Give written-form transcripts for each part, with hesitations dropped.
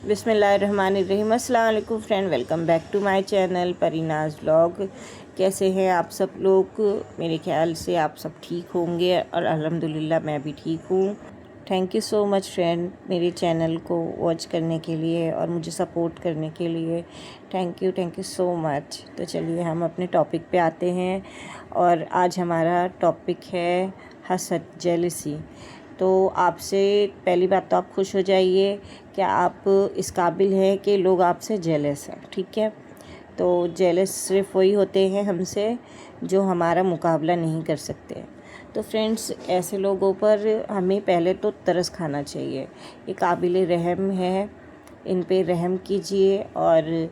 बिस्मिल्लाहिर्रहमानिर्रहीम। अस्सलाम वालेकुम friend, welcome back to my channel Parinaz vlog. कैसे हैं आप सब लोग? मेरे ख्याल से आप सब ठीक होंगे और अल्हम्दुलिल्लाह मैं भी ठीक हूँ। Thank you so much friend, मेरे चैनल को वॉच करने के लिए और मुझे सपोर्ट करने के लिए। Thank you so much. तो चलिए हम अपने टॉपिक पे आते हैं और आज हमारा टॉपिक है हसद, जेलसी। तो आपसे पहली बात तो आप खुश हो जाइए, क्या आप इस काबिल हैं कि लोग आपसे जेलस हैं? ठीक है, तो जेलस सिर्फ वही होते हैं हमसे जो हमारा मुकाबला नहीं कर सकते। तो फ्रेंड्स, ऐसे लोगों पर हमें पहले तो तरस खाना चाहिए। ये काबिल रहम है, इन पे रहम कीजिए और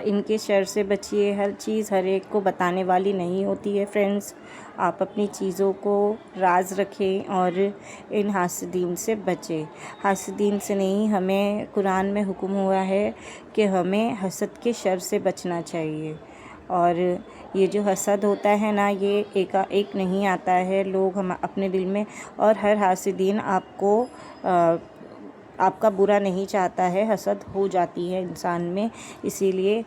इनके शर से बचिए। हर चीज़ हर एक को बताने वाली नहीं होती है फ्रेंड्स। आप अपनी चीज़ों को राज रखें और इन हासदीन से बचें। हासदीन से नहीं, हमें कुरान में हुक्म हुआ है कि हमें हसद के शर से बचना चाहिए। और ये जो हसद होता है ना, ये एक नहीं आता है। लोग हम अपने दिल में, और हर हासदीन आपका बुरा नहीं चाहता है। हसद हो जाती है इंसान में, इसीलिए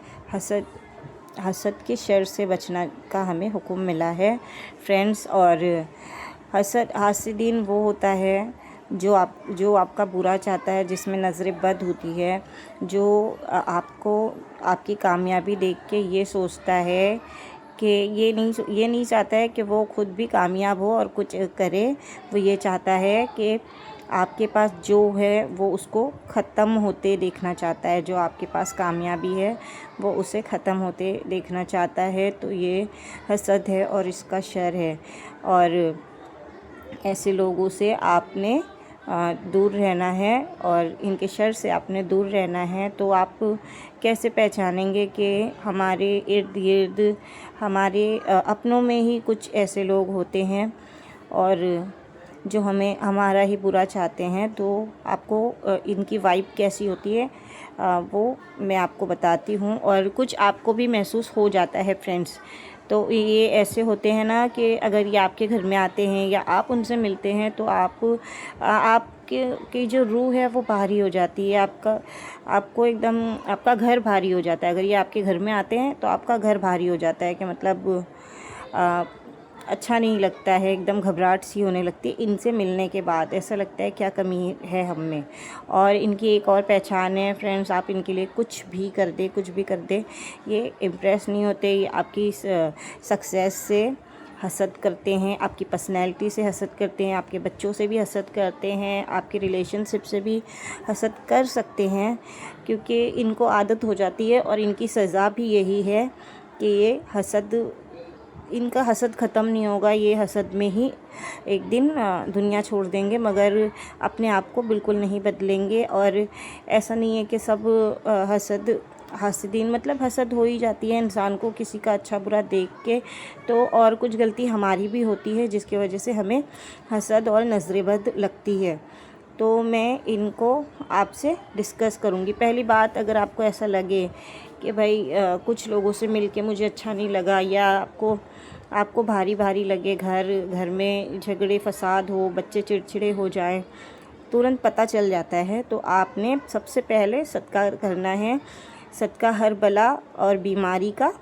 हसद के शर से बचना का हमें हुक्म मिला है फ्रेंड्स। और हासदीन वो होता है जो आपका बुरा चाहता है, जिसमें नज़र बद होती है, जो आपको आपकी कामयाबी देख के ये सोचता है कि ये नहीं चाहता है कि वो खुद भी कामयाब हो और कुछ करे। वो ये चाहता है कि आपके पास जो है वो उसको ख़त्म होते देखना चाहता है। जो आपके पास कामयाबी है वो उसे ख़त्म होते देखना चाहता है। तो ये हसद है और इसका शर है। और ऐसे लोगों से आपने दूर रहना है और इनके शर से आपने दूर रहना है। तो आप कैसे पहचानेंगे कि हमारे इर्द गिर्द हमारे अपनों में ही कुछ ऐसे लोग होते हैं और जो हमारा ही बुरा चाहते हैं? तो आपको इनकी वाइब कैसी होती है वो मैं आपको बताती हूँ, और कुछ आपको भी महसूस हो जाता है फ्रेंड्स। तो ये ऐसे होते हैं ना कि अगर ये आपके घर में आते हैं या आप उनसे मिलते हैं तो आपके की जो रूह है वो भारी हो जाती है। आपको एकदम आपका घर भारी हो जाता है। अगर ये आपके घर में आते हैं तो आपका घर भारी हो जाता है कि मतलब अच्छा नहीं लगता है, एकदम घबराहट सी होने लगती है। इनसे मिलने के बाद ऐसा लगता है क्या कमी है हम में। और इनकी एक और पहचान है फ्रेंड्स, आप इनके लिए कुछ भी कर दे, ये इम्प्रेस नहीं होते। ये आपकी सक्सेस से हसद करते हैं, आपकी पर्सनैलिटी से हसद करते हैं, आपके बच्चों से भी हसद करते हैं, आपके रिलेशनशिप से भी हसद कर सकते हैं, क्योंकि इनको आदत हो जाती है। और इनकी सज़ा भी यही है कि इनका हसद ख़त्म नहीं होगा। ये हसद में ही एक दिन दुनिया छोड़ देंगे, मगर अपने आप को बिल्कुल नहीं बदलेंगे। और ऐसा नहीं है कि सब हासदीन, मतलब हसद हो ही जाती है इंसान को किसी का अच्छा बुरा देख के। तो और कुछ गलती हमारी भी होती है जिसकी वजह से हमें हसद और नज़र बद लगती है। तो मैं इनको आपसे डिस्कस करूँगी। पहली बात, अगर आपको ऐसा लगे कि भाई कुछ लोगों से मिलके मुझे अच्छा नहीं लगा, या आपको भारी भारी लगे, घर में झगड़े फसाद हो, बच्चे चिड़चिड़े हो जाएं, तुरंत पता चल जाता है। तो आपने सबसे पहले सदका करना है। सदका हर बला और बीमारी का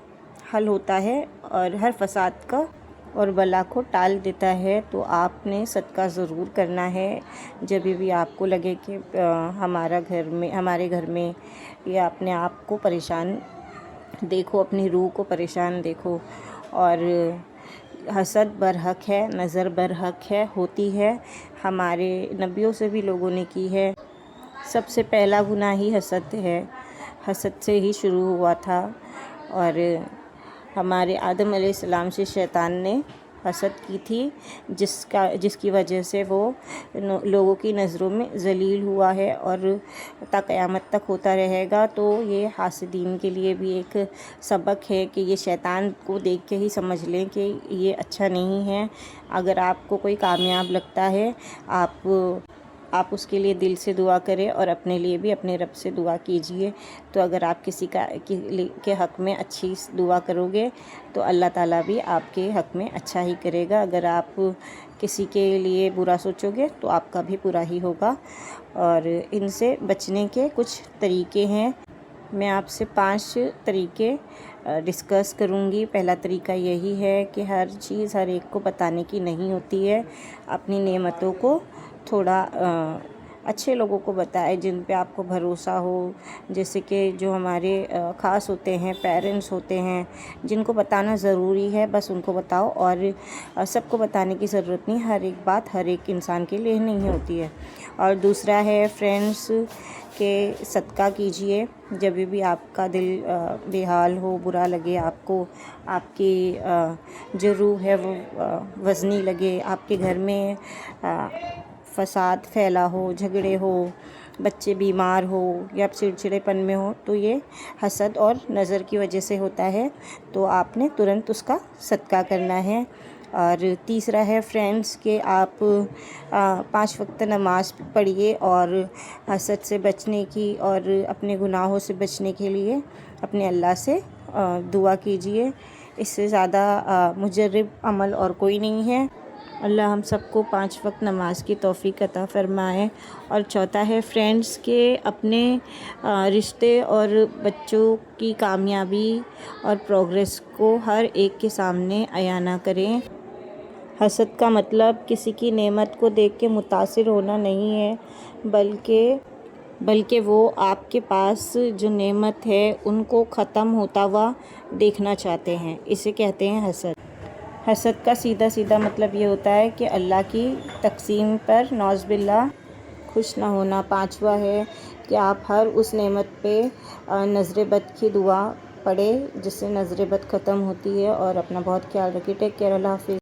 हल होता है और हर फसाद का और बला को टाल देता है। तो आपने सदका ज़रूर करना है जब भी आपको लगे कि हमारे घर में या अपने आप को परेशान देखो, अपनी रूह को परेशान देखो। और हसद बरहक है, नज़र बरहक है, होती है, हमारे नबियों से भी लोगों ने की है। सबसे पहला गुनाह ही हसद है, हसद से ही शुरू हुआ था। और हमारे आदम अलैहिस्सलाम से शैतान ने हसद की थी, जिसकी वजह से वो लोगों की नज़रों में ज़लील हुआ है और ता क़यामत तक होता रहेगा। तो ये हासदीन के लिए भी एक सबक है कि ये शैतान को देख के ही समझ लें कि ये अच्छा नहीं है। अगर आपको कोई कामयाब लगता है, आप उसके लिए दिल से दुआ करें और अपने लिए भी अपने रब से दुआ कीजिए। तो अगर आप किसी के हक़ में अच्छी दुआ करोगे तो अल्लाह ताला भी आपके हक़ में अच्छा ही करेगा। अगर आप किसी के लिए बुरा सोचोगे तो आपका भी बुरा ही होगा। और इनसे बचने के कुछ तरीके हैं। मैं आपसे 5 तरीके डिस्कस करूँगी। पहला तरीका यही है कि हर चीज़ हर एक को बताने की नहीं होती है। अपनी नेमतों को थोड़ा अच्छे लोगों को बताएं जिन पे आपको भरोसा हो, जैसे कि जो हमारे ख़ास होते हैं, पेरेंट्स होते हैं, जिनको बताना ज़रूरी है बस उनको बताओ। और सबको बताने की ज़रूरत नहीं, हर एक बात हर एक इंसान के लिए नहीं होती है। और दूसरा है फ्रेंड्स के सदका कीजिए। जब भी आपका दिल बेहाल हो, बुरा लगे आपको, आपकी जो रूह है वो वज़नी लगे, आपके घर में फ़साद फैला हो, झगड़े हो, बच्चे बीमार हो या चिड़चिड़ेपन में हो, तो ये हसद और नज़र की वजह से होता है। तो आपने तुरंत उसका सदका करना है। और तीसरा है फ्रेंड्स कि आप 5 वक्त नमाज़ पढ़िए और हसद से बचने की और अपने गुनाहों से बचने के लिए अपने अल्लाह से दुआ कीजिए। इससे ज़्यादा मुजर्रिब अमल और कोई नहीं है। अल्लाह हम सबको 5 वक्त नमाज की तौफ़ीक अता फ़रमाए। और चौथा है फ्रेंड्स के अपने रिश्ते और बच्चों की कामयाबी और प्रोग्रेस को हर एक के सामने अयां ना करें। हसद का मतलब किसी की नेमत को देख के मुतासिर होना नहीं है, बल्कि वो आपके पास जो नेमत है उनको ख़त्म होता हुआ देखना चाहते हैं। इसे कहते हैं हसद। हसद का सीधा मतलब ये होता है कि अल्लाह की तक़सीम पर नौज़ बिल्लाह खुश ना होना। 5वां है कि आप हर उस नेमत पे नज़र बद की दुआ पढ़े जिससे नज़र बद ख़त्म होती है। और अपना बहुत ख्याल रखिए। Take care. अल्लाह हाफ़िज़।